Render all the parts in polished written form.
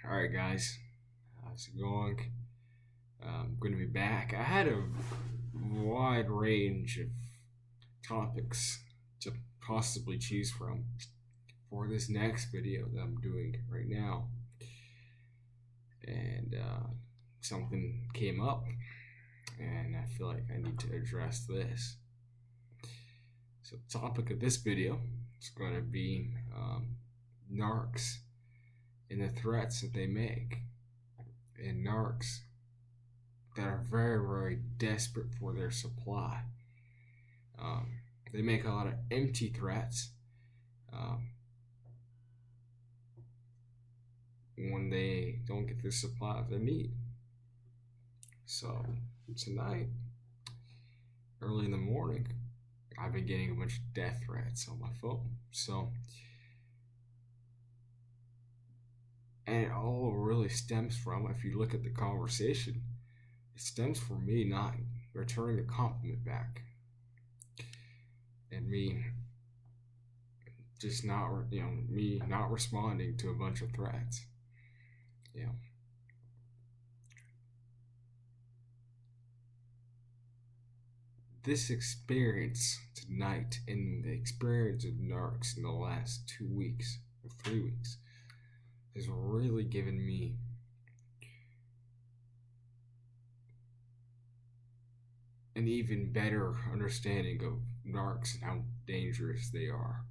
Alright, guys, how's it going? I'm going to be back. I had a wide range of topics to possibly choose from for this next video that I'm doing right now. And something came up, and I feel like I need to address this. So, the topic of this video is going to be narcs and the threats that they make, and narcs that are very, very desperate for their supply. They make a lot of empty threats when they don't get the supply they need. So tonight, early in the morning, I've been getting a bunch of death threats on my phone. And it all really stems from, if you look at the conversation, it stems from me not returning a compliment back. And me just not, me not responding to a bunch of threats. This experience tonight and the experience of narcs in the last 2 weeks or 3 weeks has really given me an even better understanding of narcs and how dangerous they are.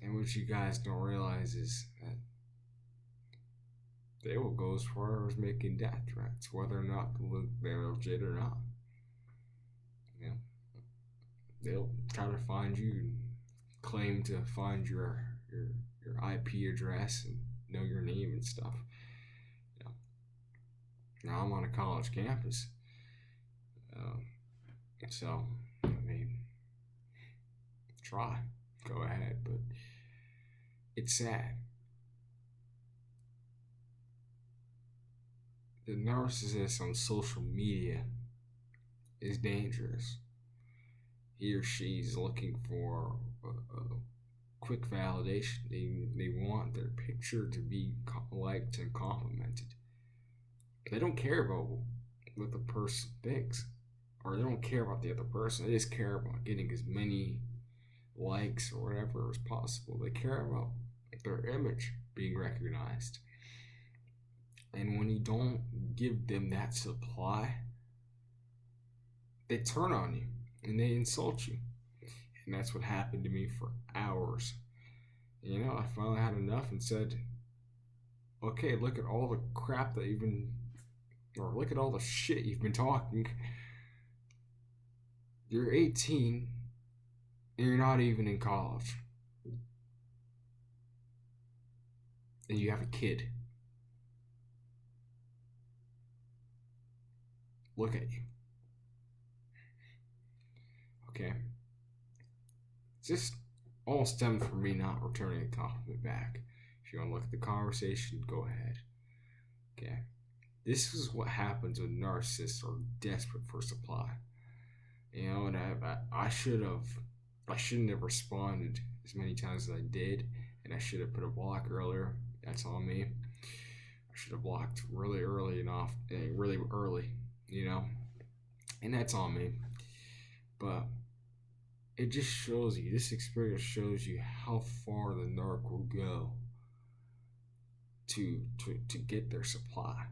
And what you guys don't realize is that they will go as far as making death threats, whether or not they're legit or not. They'll try to find you and claim to find your IP address and know your name and stuff. Now I'm on a college campus, so I mean, go ahead, but it's sad. The narcissist on social media is dangerous. He or she's looking for a quick validation. They want their picture to be liked and complimented. They don't care about what the person thinks, or they don't care about the other person. They just care about getting as many likes or whatever as possible. They care about their image being recognized. And when you don't give them that supply, they turn on you and they insult you. And that's what happened to me for hours. I finally had enough and said, okay, look at all the crap that look at all the shit you've been talking. You're 18 and you're not even in college. And you have a kid. Look at you. Okay. Just all stemmed from me not returning a compliment back. If you want to look at the conversation, go ahead. Okay. This is what happens when narcissists are desperate for supply. And I shouldn't have responded as many times as I did, and I should have put a block earlier. That's on me. I should have blocked really early really early, and that's on me. But it just shows you, this experience shows you how far the narc will go to get their supply.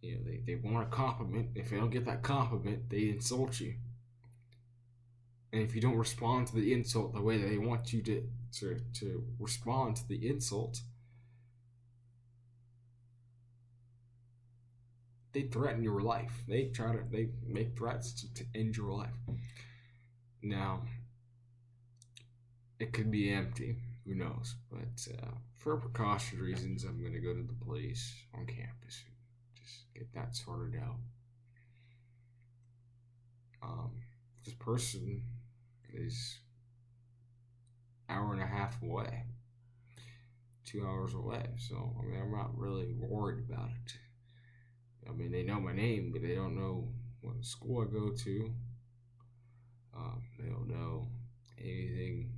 They want a compliment. If they don't get that compliment, they insult you. And if you don't respond to the insult the way that they want you to respond to the insult, they threaten your life. They make threats to end your life. Now, it could be empty. Who knows? But for precaution reasons, I'm going to go to the police on campus and just get that sorted out. This person is an hour and a half away, 2 hours away. So, I'm not really worried about it. They know my name, but they don't know what school I go to. They don't know anything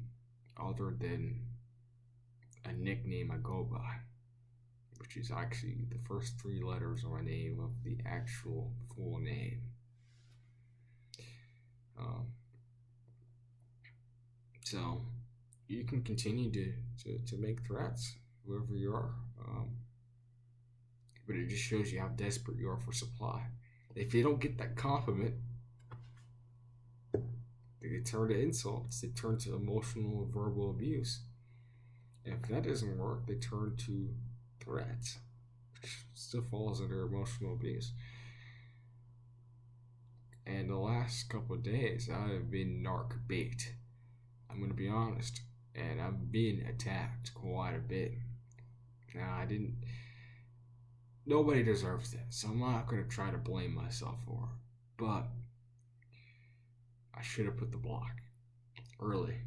other than a nickname I go by, which is actually the first 3 letters of my name of the actual full name. So you can continue to make threats, whoever you are. But it just shows you how desperate you are for supply. If they don't get that compliment, they turn to insults, they turn to emotional and verbal abuse. And if that doesn't work, they turn to threats, which still falls under emotional abuse. And the last couple of days, I have been narc bait. I'm going to be honest. And I've been attacked quite a bit. Now, nobody deserves that, so I'm not going to try to blame myself for it. But I should have put the block early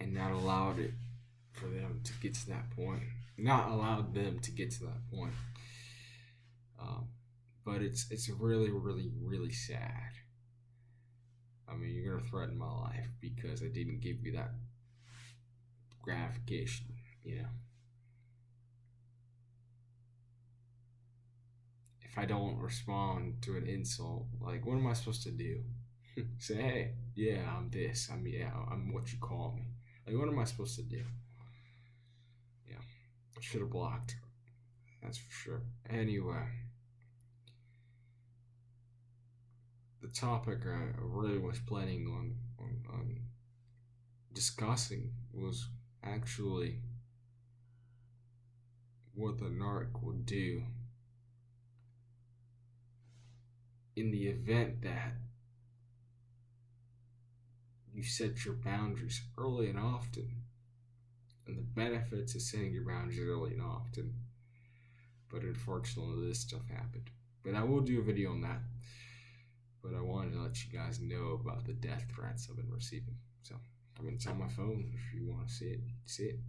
and not allowed it for them to get to that point. Not allowed them to get to that point. But it's really, really, really sad. I mean, you're gonna threaten my life because I didn't give you that gratification, If I don't respond to an insult, like, what am I supposed to do? Say, hey, yeah, I'm this. I'm what you call me. Like, what am I supposed to do? Yeah, I should have blocked. That's for sure. Anyway, the topic I really was planning on discussing was actually what the narc will do in the event that you set your boundaries early and often, and the benefits of setting your boundaries early and often. But unfortunately, this stuff happened. But I will do a video on that. But I wanted to let you guys know about the death threats I've been receiving. So, it's on my phone. If you want to see it, you can see it.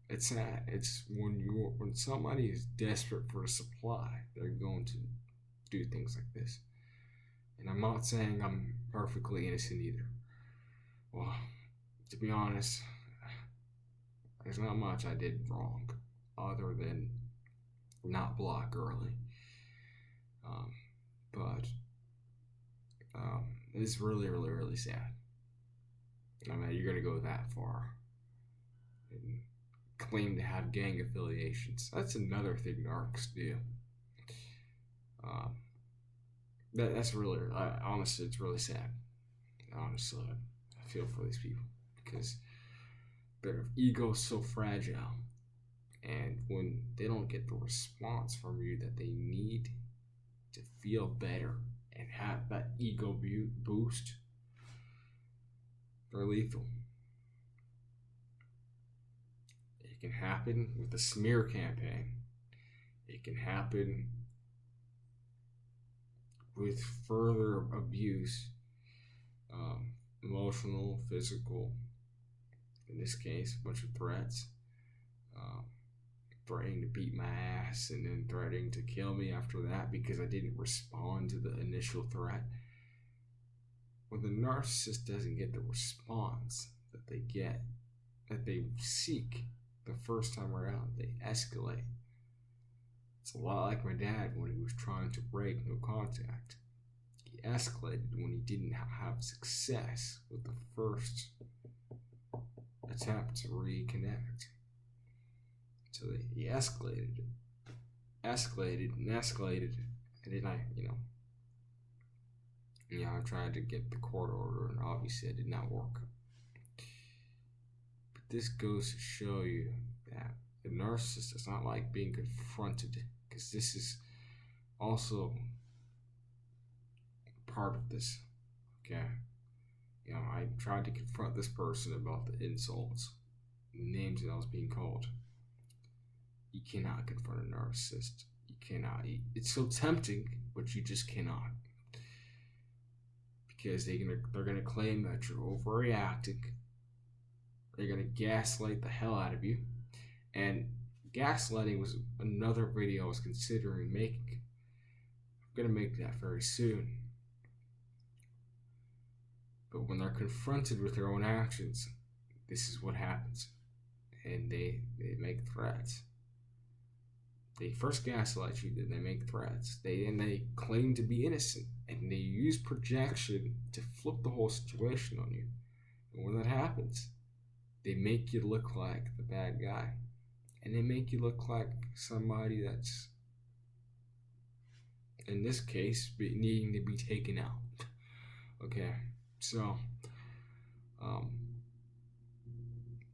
It's sad. It's when somebody is desperate for a supply, they're going to do things like this. And I'm not saying I'm perfectly innocent either. Well, to be honest, there's not much I did wrong other than not block early. But it's really, really, really sad. I mean, you're going to go that far and claim to have gang affiliations. That's another thing narcs do. That's really, honestly, it's really sad. Honestly, I feel for these people because their ego's so fragile. And when they don't get the response from you that they need to feel better and have that ego boost, they're lethal. It can happen with a smear campaign. It can happen with further abuse, emotional, physical, in this case, a bunch of threats, threatening to beat my ass and then threatening to kill me after that because I didn't respond to the initial threat. When the narcissist doesn't get the response that they seek the first time around, they escalate. It's a lot like my dad when he was trying to break no contact. He escalated when he didn't have success with the first attempt to reconnect. So he escalated, and then I tried to get the court order, and obviously it did not work. But this goes to show you that the narcissist does not like being confronted, because this is also part of this. Okay, I tried to confront this person about the insults, the names that I was being called. You cannot confront a narcissist. You cannot. It's so tempting, but you just cannot. Because they're gonna claim that you're overreacting. They're gonna gaslight the hell out of you. And gaslighting was another video I was considering making. I'm gonna make that very soon. But when they're confronted with their own actions, this is what happens. And they make threats. They first gaslight you, then they make threats. They claim to be innocent, and they use projection to flip the whole situation on you. And when that happens, they make you look like the bad guy, and they make you look like somebody that's, in this case, needing to be taken out. Okay, so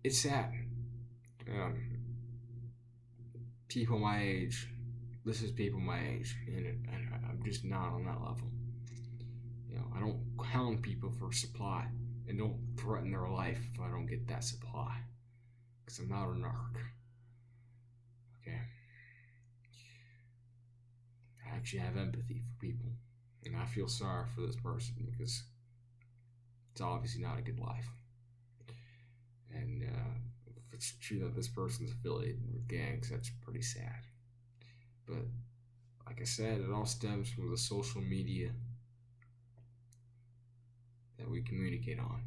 it's sad. People my age, this is people my age, and I'm just not on that level. I don't hound people for supply, and don't threaten their life if I don't get that supply, because I'm not a narc. Okay. I actually have empathy for people, and I feel sorry for this person because it's obviously not a good life. And if it's true that this person's affiliated with gangs, that's pretty sad. But like I said, it all stems from the social media that we communicate on.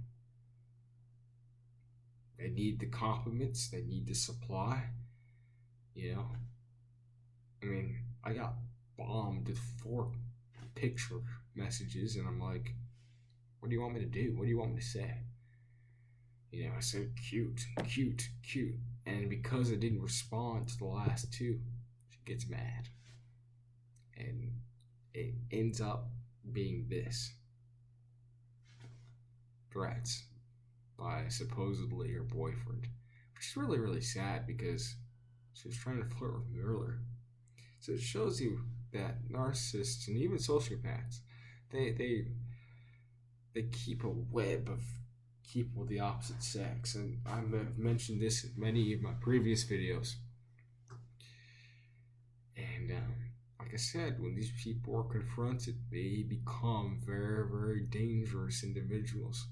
They need the compliments, they need the supply. I mean, I got bombed with 4 picture messages, and I'm like, what do you want me to do? What do you want me to say? I said cute, cute, cute. And because I didn't respond to the last 2, she gets mad. And it ends up being this. Threats by supposedly her boyfriend. Which is really, really sad because she was trying to flirt with me earlier. So it shows you that narcissists and even sociopaths, they keep a web of people of the opposite sex. And I've mentioned this in many of my previous videos. And like I said, when these people are confronted, they become very, very dangerous individuals.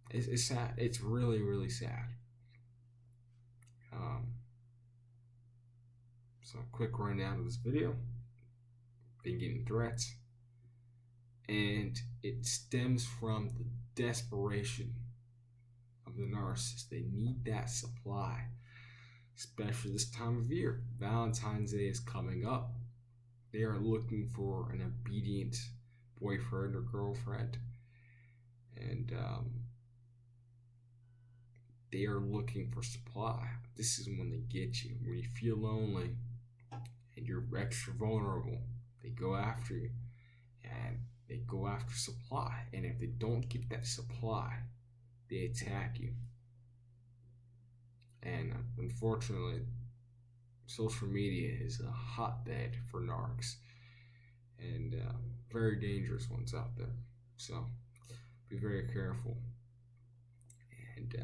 It's sad. It's really, really sad. So quick rundown of this video. Been getting threats, and it stems from the desperation of the narcissist. They need that supply, especially this time of year. Valentine's Day is coming up. They are looking for an obedient boyfriend or girlfriend, and they are looking for supply. This is when they get you. When you feel lonely and you're extra vulnerable, they go after you, and they go after supply. And if they don't get that supply, they attack you. And unfortunately, social media is a hotbed for narcs, and very dangerous ones out there. So be very careful. And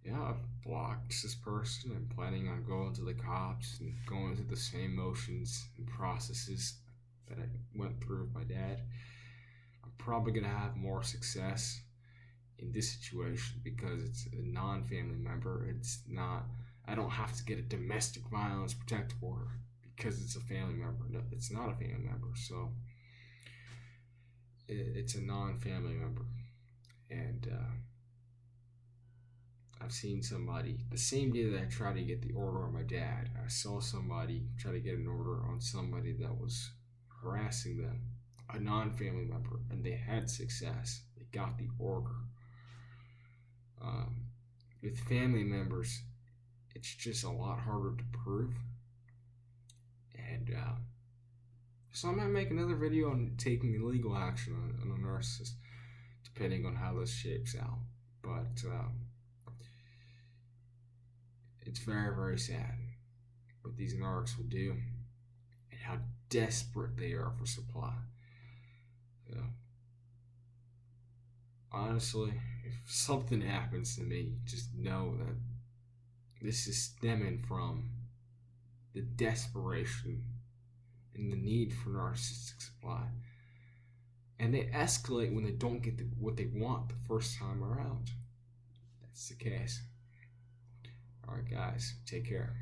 I've blocked this person. I'm planning on going to the cops and going through the same motions and processes that I went through with my dad. I'm probably going to have more success in this situation because it's a non-family member. I don't have to get a domestic violence protective order because it's a family member. No, it's not a family member. So it's a non-family member. And I've seen somebody, the same day that I tried to get the order on my dad, I saw somebody try to get an order on somebody that was harassing them, a non-family member, and they had success. They got the order. With family members, it's just a lot harder to prove. And so I might make another video on taking legal action on a narcissist, depending on how this shapes out. But it's very, very sad what these narcs will do and how desperate they are for supply. Honestly, if something happens to me, just know that this is stemming from the desperation and the need for narcissistic supply. And they escalate when they don't get what they want the first time around. That's the case. Alright guys, take care.